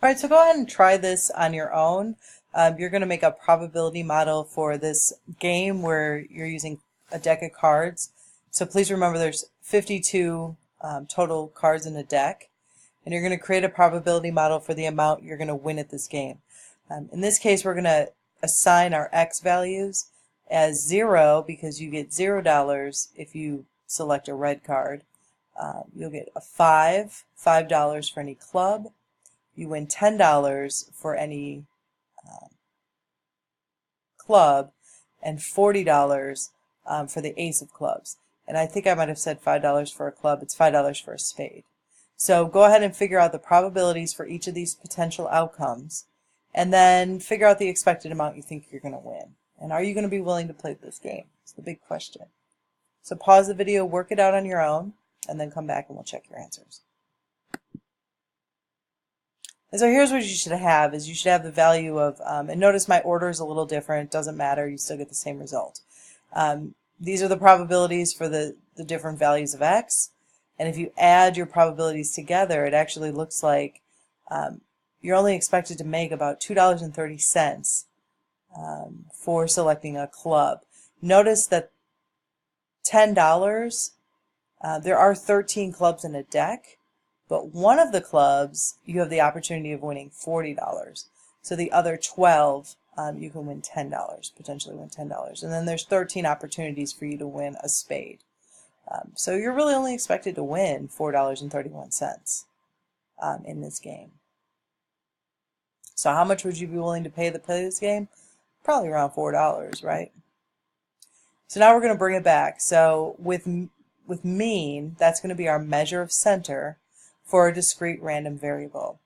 All right, so go ahead and try this on your own. You're going to make a probability model for this game where you're using a deck of cards. So please remember there's 52 total cards in a deck. And you're going to create a probability model for the amount you're going to win at this game. In this case, we're going to assign our X values as 0 because you get $0 if you select a red card. You'll get a $5 for any club. You win $10 for any club, and $40 for the ace of clubs. And I think I might have said $5 for a club. It's $5 for a spade. So go ahead and figure out the probabilities for each of these potential outcomes, and then figure out the expected amount you think you're going to win. And are you going to be willing to play this game? It's the big question. So pause the video, work it out on your own, and then come back and we'll check your answers. And so here's what you should have, is you should have the value of, and notice my order is a little different, doesn't matter, you still get the same result. These are the probabilities for the different values of X, and if you add your probabilities together, it actually looks like you're only expected to make about $2.30 for selecting a club. Notice that $10, there are 13 clubs in a deck, but one of the clubs, you have the opportunity of winning $40. So the other 12, you can win $10, potentially win $10. And then there's 13 opportunities for you to win a spade. So you're really only expected to win $4.31 in this game. So how much would you be willing to pay to play this game? Probably around $4, right? So now we're going to bring it back. So with mean, that's going to be our measure of center for a discrete random variable.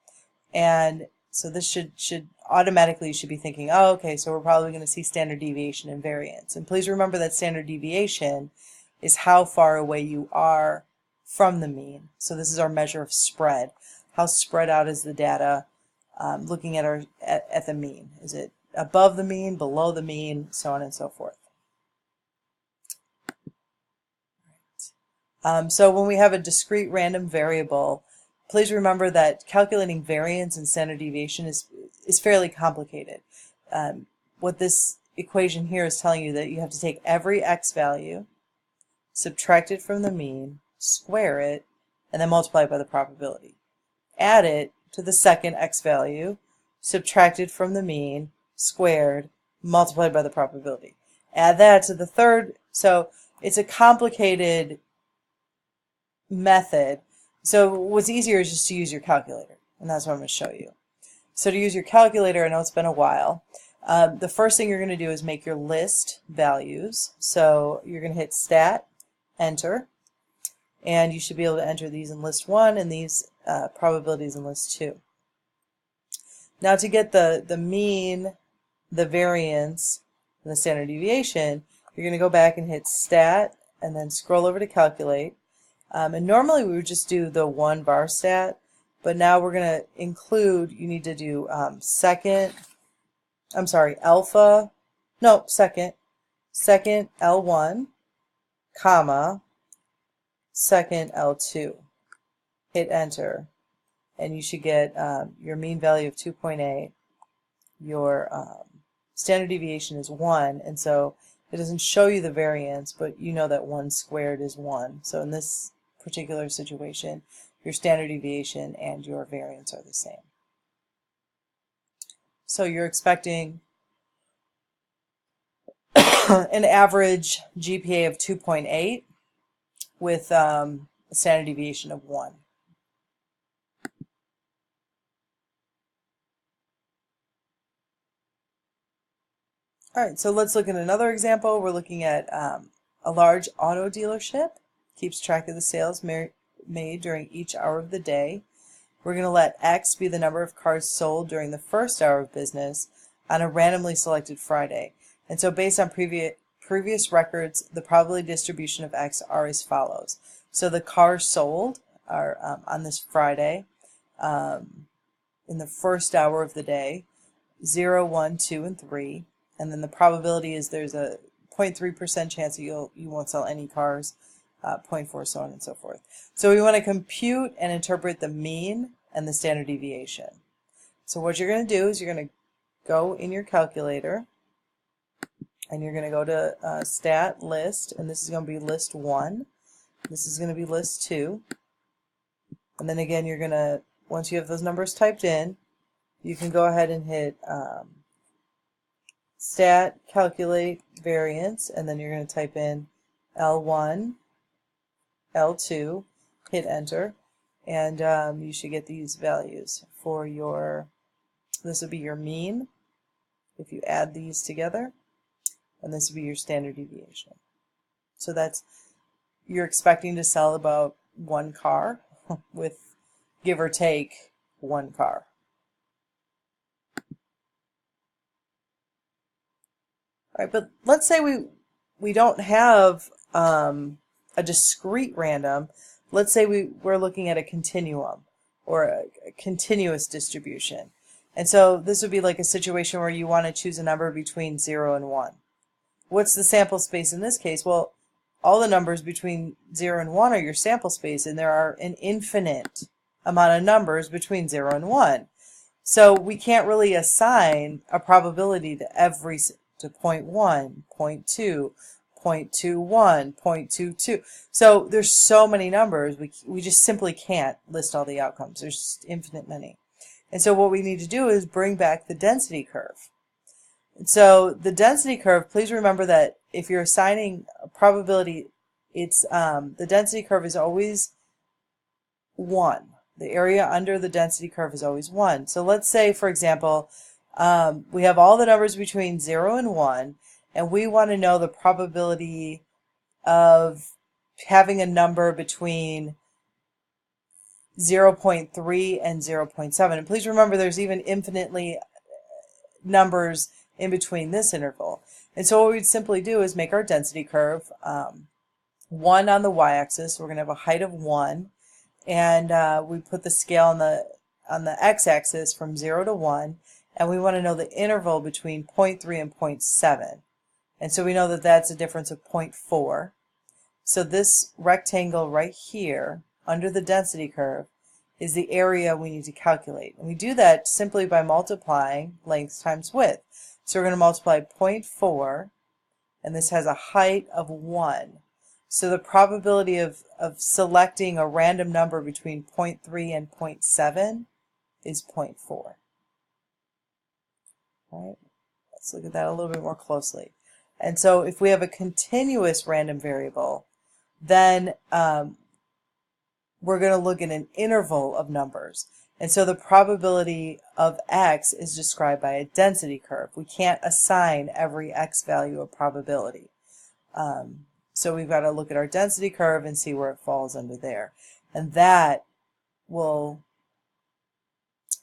And so this should automatically, you should be thinking, oh, okay, so we're probably going to see standard deviation and variance. And please remember that standard deviation is how far away you are from the mean. So this is our measure of spread. How spread out is the data looking at at the mean? Is it above the mean, below the mean, so on and so forth? So when we have a discrete random variable, please remember that calculating variance and standard deviation is fairly complicated. What this equation here is telling you that you have to take every X value, subtract it from the mean, square it, and then multiply it by the probability. Add it to the second X value, subtract it from the mean, squared, multiplied by the probability. Add that to the third. So it's a complicated method. So what's easier is just to use your calculator, and that's what I'm going to show you. So to use your calculator, I know it's been a while, the first thing you're going to do is make your list values. So you're going to hit Stat, Enter, and you should be able to enter these in list 1 and these probabilities in list 2. Now to get the mean, the variance, and the standard deviation, you're going to go back and hit Stat, and then scroll over to Calculate. And normally we would just do the 1 var stat, but now we're going to include, you need to do second L1, comma, second L2. Hit enter, and you should get your mean value of 2.8. Your standard deviation is 1, and so it doesn't show you the variance, but you know that 1 squared is 1. So in this particular situation, your standard deviation and your variance are the same. So you're expecting an average GPA of 2.8 with a standard deviation of 1. All right, so let's look at another example. We're looking at a large auto dealership. Keeps track of the sales made during each hour of the day. We're going to let X be the number of cars sold during the first hour of business on a randomly selected Friday. And so based on previous records, the probability distribution of X are as follows. So the cars sold are on this Friday in the first hour of the day, 0, 1, 2, and 3. And then the probability is there's a 0.3% chance that you won't sell any cars, 0.4, so on and so forth. So we want to compute and interpret the mean and the standard deviation. So what you're going to do is you're going to go in your calculator and you're going to go to stat list, and this is going to be list 1. This is going to be list 2. And then again, you're going to, once you have those numbers typed in, you can go ahead and hit stat calculate variance, and then you're going to type in L1, L2, hit enter, and you should get these values for your, this would be your mean if you add these together, and this would be your standard deviation. So that's, you're expecting to sell about 1 car with give or take 1 car. All right, but let's say we don't have a discrete random. Let's say we're looking at a continuum or a continuous distribution. And so this would be like a situation where you want to choose a number between 0 and 1. What's the sample space in this case? Well, all the numbers between 0 and 1 are your sample space, and there are an infinite amount of numbers between 0 and 1. So we can't really assign a probability to every, to 0.1, 0.2, 0.21, 0.22. So there's so many numbers, we just simply can't list all the outcomes. There's just infinite many. And so what we need to do is bring back the density curve. And so the density curve, please remember that if you're assigning a probability, it's the density curve is always 1. The area under the density curve is always 1. So let's say, for example, we have all the numbers between 0 and 1, and we want to know the probability of having a number between 0.3 and 0.7. And please remember there's even infinitely numbers in between this interval. And so what we'd simply do is make our density curve 1 on the y-axis. We're going to have a height of 1, and we put the scale on the x-axis from 0 to 1, and we want to know the interval between 0.3 and 0.7. And so we know that that's a difference of 0.4. So this rectangle right here under the density curve is the area we need to calculate. And we do that simply by multiplying length times width. So we're going to multiply 0.4, and this has a height of 1. So the probability of selecting a random number between 0.3 and 0.7 is 0.4. All right, let's look at that a little bit more closely. And so if we have a continuous random variable, then we're going to look at an interval of numbers. And so the probability of x is described by a density curve. We can't assign every x value a probability. So we've got to look at our density curve and see where it falls under there. And that will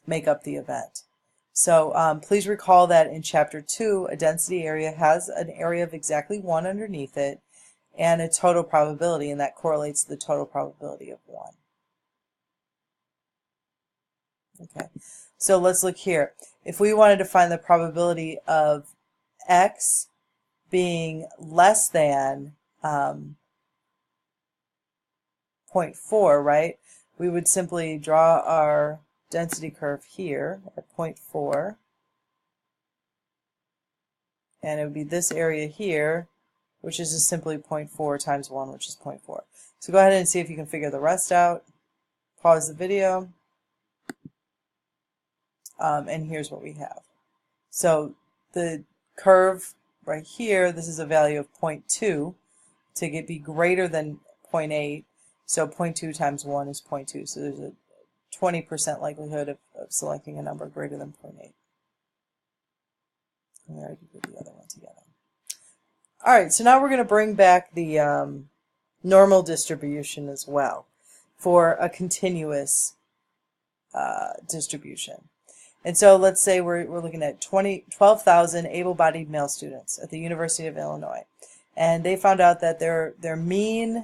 make up the event. So please recall that in Chapter 2, a density area has an area of exactly 1 underneath it and a total probability, and that correlates to the total probability of 1. Okay, so let's look here. If we wanted to find the probability of x being less than 0.4, right, we would simply draw our density curve here at 0.4, and it would be this area here, which is just simply 0.4 times 1, which is 0.4. So go ahead and see if you can figure the rest out. Pause the video. And here's what we have. So the curve right here, this is a value of 0.2 to be greater than 0.8. So 0.2 times 1 is 0.2. So there's a 20% likelihood of selecting a number greater than 0.8. And we already did the other one together. All right, so now we're going to bring back the normal distribution as well for a continuous distribution. And so let's say we're looking at 12,000 able-bodied male students at the University of Illinois. And they found out that their mean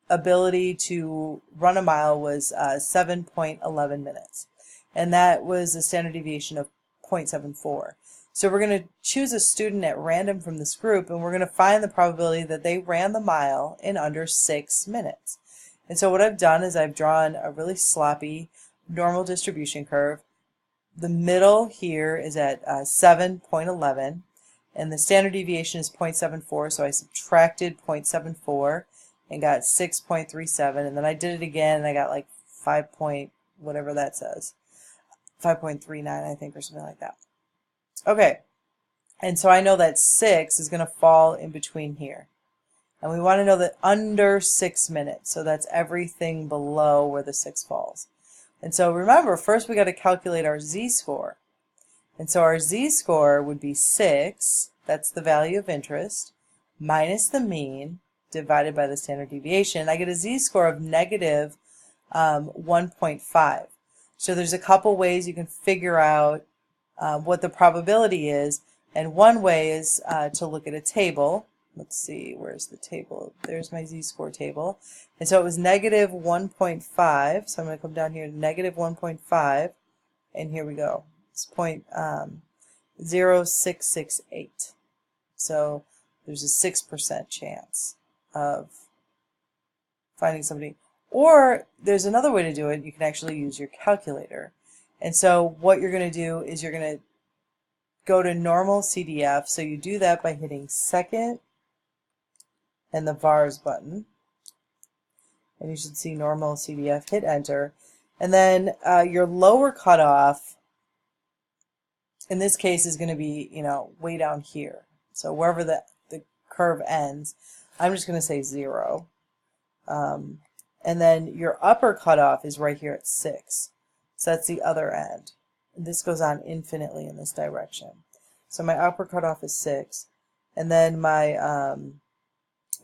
ability to run a mile was 7.11 minutes. And that was a standard deviation of 0.74. So we're going to choose a student at random from this group, and we're going to find the probability that they ran the mile in under 6 minutes. And so what I've done is I've drawn a really sloppy normal distribution curve. the middle here is at 7.11, and the standard deviation is 0.74, so I subtracted 0.74 and got 6.37, and then I did it again and I got like 5 point whatever that says, 5.39 I think, or something like that. Okay, and so I know that 6 is going to fall in between here, and we want to know that under 6 minutes, so that's everything below where the 6 falls. And so remember, first we got to calculate our z-score. And so our z-score would be 6, that's the value of interest, minus the mean, divided by the standard deviation. I get a z-score of negative 1.5. So there's a couple ways you can figure out what the probability is. And one way is to look at a table. Let's see, where's the table? There's my z-score table. And so it was negative 1.5. So I'm going to come down here to negative 1.5. And here we go. It's 0.0668. So there's a 6% chance of finding somebody. Or there's another way to do it. You can actually use your calculator. And so what you're going to do is you're going to go to normal CDF. So you do that by hitting second and the vars button. And you should see normal CDF, hit enter. And then your lower cutoff, in this case, is going to be, way down here. So wherever the curve ends, I'm just going to say 0. And then your upper cutoff is right here at 6. So that's the other end. And this goes on infinitely in this direction. So my upper cutoff is 6. And then my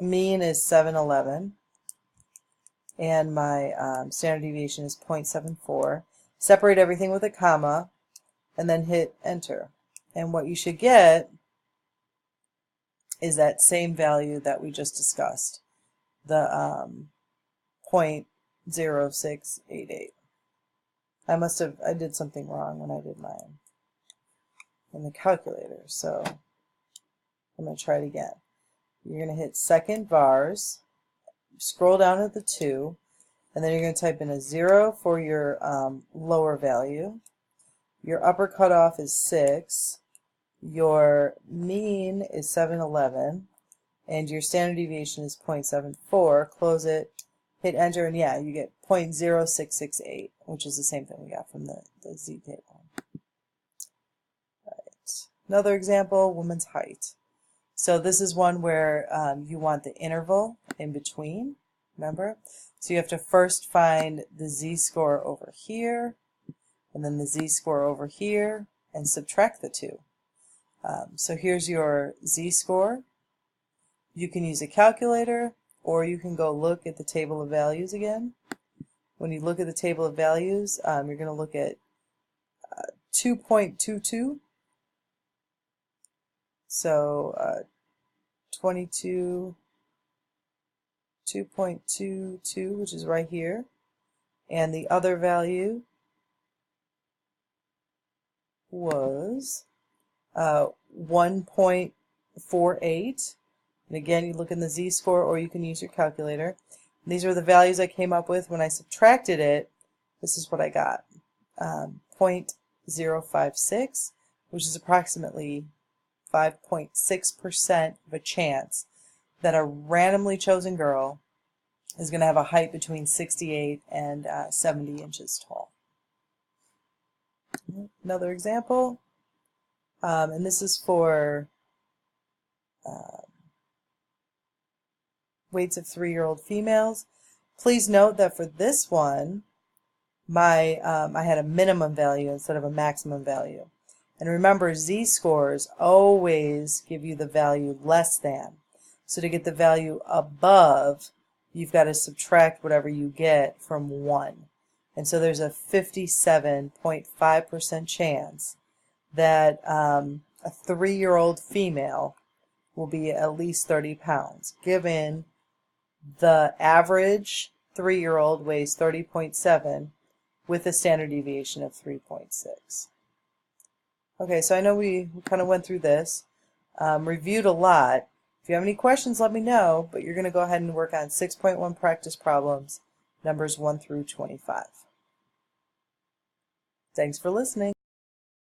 mean is 711. And my standard deviation is 0.74. Separate everything with a comma, and then hit enter. And what you should get is that same value that we just discussed, the 0.0688. I did something wrong when I did mine in the calculator, so I'm going to try it again. You're going to hit second vars, scroll down to the 2, and then you're going to type in a 0 for your lower value. Your upper cutoff is 6. Your mean is 711. And your standard deviation is 0.74. Close it, hit enter, and yeah, you get 0.0668, which is the same thing we got from the Z table. Right. Another example, woman's height. So this is one where you want the interval in between, remember? So you have to first find the z-score over here, and then the z-score over here, and subtract the two. So here's your z-score. You can use a calculator, or you can go look at the table of values again. When you look at the table of values, you're going to look at 2.22. So 2.22, which is right here. And the other value was 1.48. And again, you look in the z-score, or you can use your calculator. And these are the values I came up with. When I subtracted it, this is what I got. 0.056, which is approximately 5.6% of a chance that a randomly chosen girl is going to have a height between 68 and 70 inches tall. Another example, and this is for weights of 3-year-old females. Please note that for this one, I had a minimum value instead of a maximum value. And remember, z-scores always give you the value less than. So to get the value above, you've got to subtract whatever you get from 1. And so there's a 57.5% chance that a 3-year-old female will be at least 30 pounds, given the average 3-year-old weighs 30.7 with a standard deviation of 3.6. Okay, so I know we kind of went through this, reviewed a lot. If you have any questions, let me know, but you're going to go ahead and work on 6.1 practice problems, numbers 1 through 25. Thanks for listening.